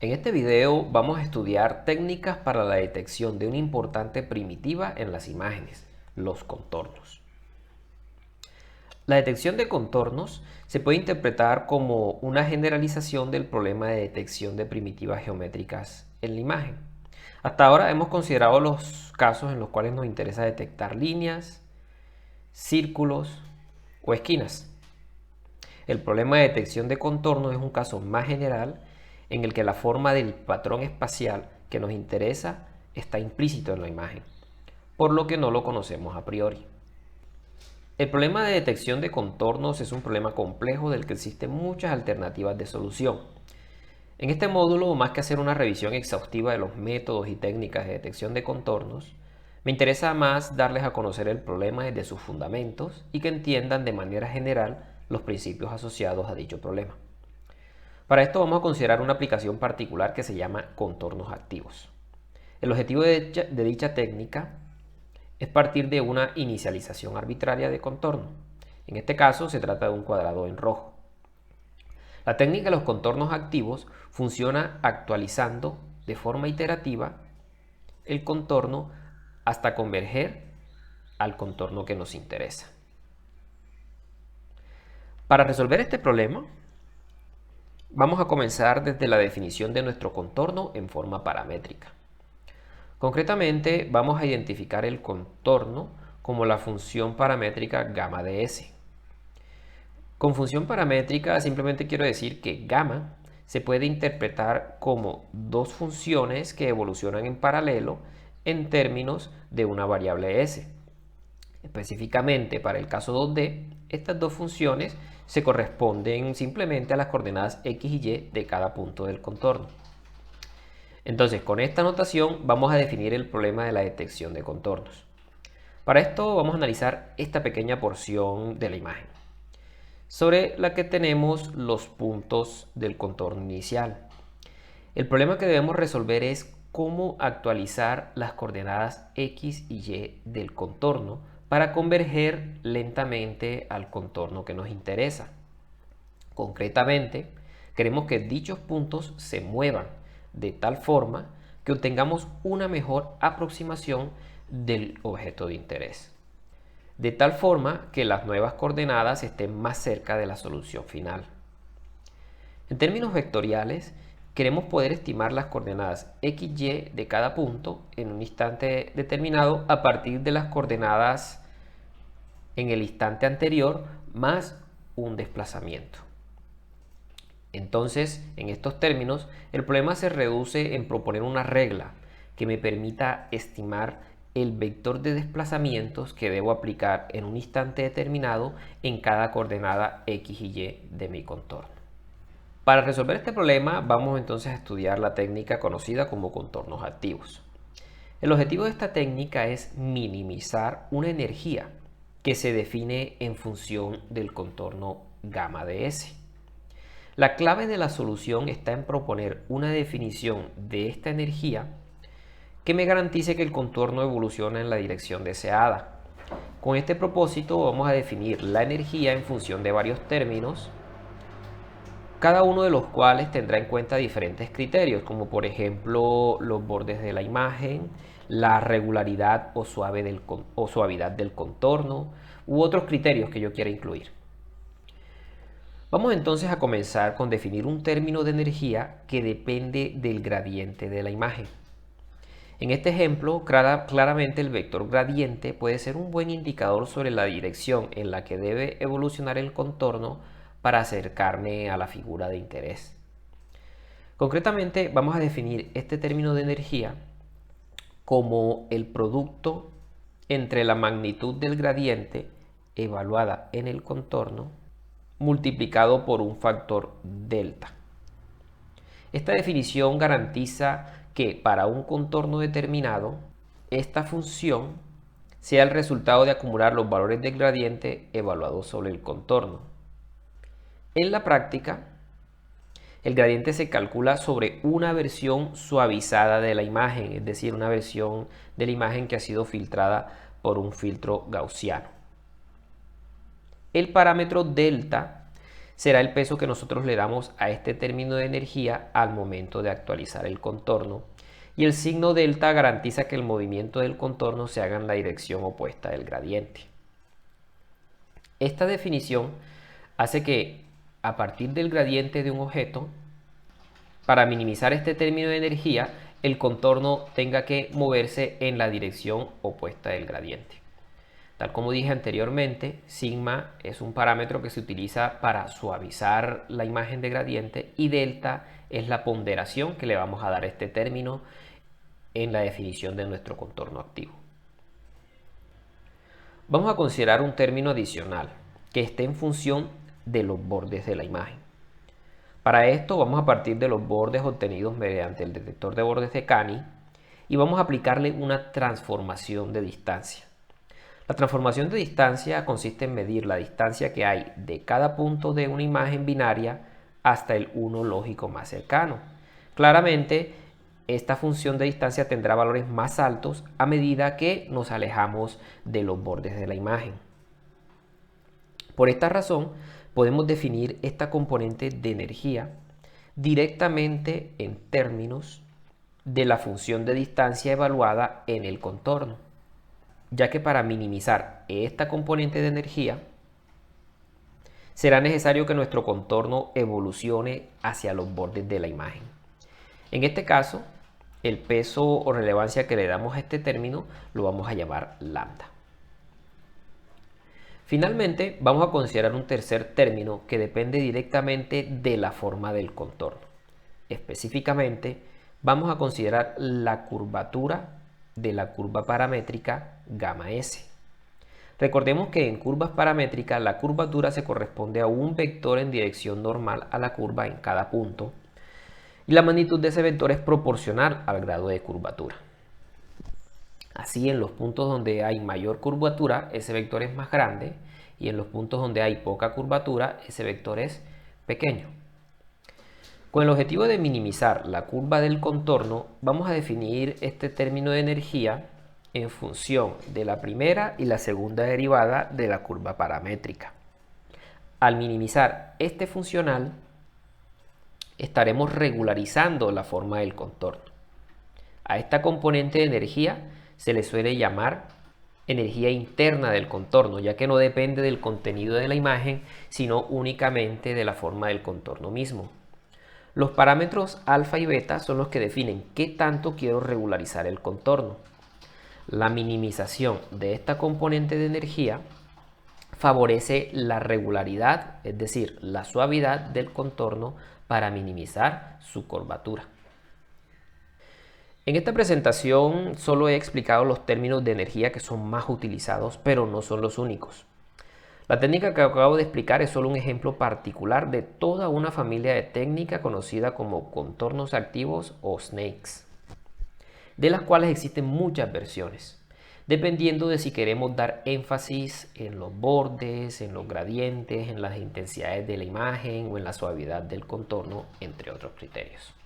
En este video vamos a estudiar técnicas para la detección de una importante primitiva en las imágenes, los contornos. La detección de contornos se puede interpretar como una generalización del problema de detección de primitivas geométricas en la imagen. Hasta ahora hemos considerado los casos en los cuales nos interesa detectar líneas, círculos o esquinas. El problema de detección de contornos es un caso más general en el que la forma del patrón espacial que nos interesa está implícito en la imagen, por lo que no lo conocemos a priori. El problema de detección de contornos es un problema complejo del que existen muchas alternativas de solución. En este módulo, más que hacer una revisión exhaustiva de los métodos y técnicas de detección de contornos, me interesa más darles a conocer el problema desde sus fundamentos y que entiendan de manera general los principios asociados a dicho problema. Para esto vamos a considerar una aplicación particular que se llama contornos activos. El objetivo de dicha técnica es partir de una inicialización arbitraria de contorno. En este caso se trata de un cuadrado en rojo. La técnica de los contornos activos funciona actualizando de forma iterativa el contorno hasta converger al contorno que nos interesa. Para resolver este problema, vamos a comenzar desde la definición de nuestro contorno en forma paramétrica. Concretamente, vamos a identificar el contorno como la función paramétrica gamma de S. Con función paramétrica simplemente quiero decir que gamma se puede interpretar como dos funciones que evolucionan en paralelo en términos de una variable S. Específicamente para el caso 2D, estas dos funciones se corresponden simplemente a las coordenadas x y y de cada punto del contorno. Entonces, con esta notación vamos a definir el problema de la detección de contornos. Para esto vamos a analizar esta pequeña porción de la imagen, sobre la que tenemos los puntos del contorno inicial. El problema que debemos resolver es cómo actualizar las coordenadas x y y del contorno para converger lentamente al contorno que nos interesa. Concretamente, queremos que dichos puntos se muevan de tal forma que obtengamos una mejor aproximación del objeto de interés, de tal forma que las nuevas coordenadas estén más cerca de la solución final. En términos vectoriales, queremos poder estimar las coordenadas x, y de cada punto en un instante determinado a partir de las coordenadas en el instante anterior más un desplazamiento. Entonces, en estos términos, el problema se reduce en proponer una regla que me permita estimar el vector de desplazamientos que debo aplicar en un instante determinado en cada coordenada x y y de mi contorno. Para resolver este problema, vamos entonces a estudiar la técnica conocida como contornos activos. El objetivo de esta técnica es minimizar una energía que se define en función del contorno gamma de S. La clave de la solución está en proponer una definición de esta energía que me garantice que el contorno evoluciona en la dirección deseada. Con este propósito vamos a definir la energía en función de varios términos, cada uno de los cuales tendrá en cuenta diferentes criterios, como por ejemplo los bordes de la imagen, la regularidad o suavidad del contorno, u otros criterios que yo quiera incluir. Vamos entonces a comenzar con definir un término de energía que depende del gradiente de la imagen. En este ejemplo, claramente el vector gradiente puede ser un buen indicador sobre la dirección en la que debe evolucionar el contorno para acercarme a la figura de interés. Concretamente, vamos a definir este término de energía como el producto entre la magnitud del gradiente evaluada en el contorno multiplicado por un factor delta. Esta definición garantiza que para un contorno determinado, esta función sea el resultado de acumular los valores del gradiente evaluados sobre el contorno. En la práctica, el gradiente se calcula sobre una versión suavizada de la imagen, es decir, una versión de la imagen que ha sido filtrada por un filtro gaussiano. El parámetro delta será el peso que nosotros le damos a este término de energía al momento de actualizar el contorno. Y el signo delta garantiza que el movimiento del contorno se haga en la dirección opuesta del gradiente. Esta definición hace que a partir del gradiente de un objeto, para minimizar este término de energía, el contorno tenga que moverse en la dirección opuesta del gradiente. Tal como dije anteriormente, sigma es un parámetro que se utiliza para suavizar la imagen de gradiente y delta es la ponderación que le vamos a dar a este término en la definición de nuestro contorno activo. Vamos a considerar un término adicional que esté en función de los bordes de la imagen. Para esto vamos a partir de los bordes obtenidos mediante el detector de bordes de Canny y vamos a aplicarle una transformación de distancia. La transformación de distancia consiste en medir la distancia que hay de cada punto de una imagen binaria hasta el 1 lógico más cercano. Claramente, esta función de distancia tendrá valores más altos a medida que nos alejamos de los bordes de la imagen. Por esta razón, podemos definir esta componente de energía directamente en términos de la función de distancia evaluada en el contorno, ya que para minimizar esta componente de energía será necesario que nuestro contorno evolucione hacia los bordes de la imagen. En este caso, el peso o relevancia que le damos a este término lo vamos a llamar lambda. Finalmente, vamos a considerar un tercer término que depende directamente de la forma del contorno. Específicamente, vamos a considerar la curvatura de la curva paramétrica gamma S. Recordemos que en curvas paramétricas la curvatura se corresponde a un vector en dirección normal a la curva en cada punto y la magnitud de ese vector es proporcional al grado de curvatura. Así, en los puntos donde hay mayor curvatura, ese vector es más grande, y en los puntos donde hay poca curvatura, ese vector es pequeño. Con el objetivo de minimizar la curva del contorno, vamos a definir este término de energía en función de la primera y la segunda derivada de la curva paramétrica. Al minimizar este funcional, estaremos regularizando la forma del contorno. A esta componente de energía se le suele llamar energía interna del contorno, ya que no depende del contenido de la imagen, sino únicamente de la forma del contorno mismo. Los parámetros alfa y beta son los que definen qué tanto quiero regularizar el contorno. La minimización de esta componente de energía favorece la regularidad, es decir, la suavidad del contorno para minimizar su curvatura. En esta presentación solo he explicado los términos de energía que son más utilizados, pero no son los únicos. La técnica que acabo de explicar es solo un ejemplo particular de toda una familia de técnicas conocida como contornos activos o snakes, de las cuales existen muchas versiones, dependiendo de si queremos dar énfasis en los bordes, en los gradientes, en las intensidades de la imagen o en la suavidad del contorno, entre otros criterios.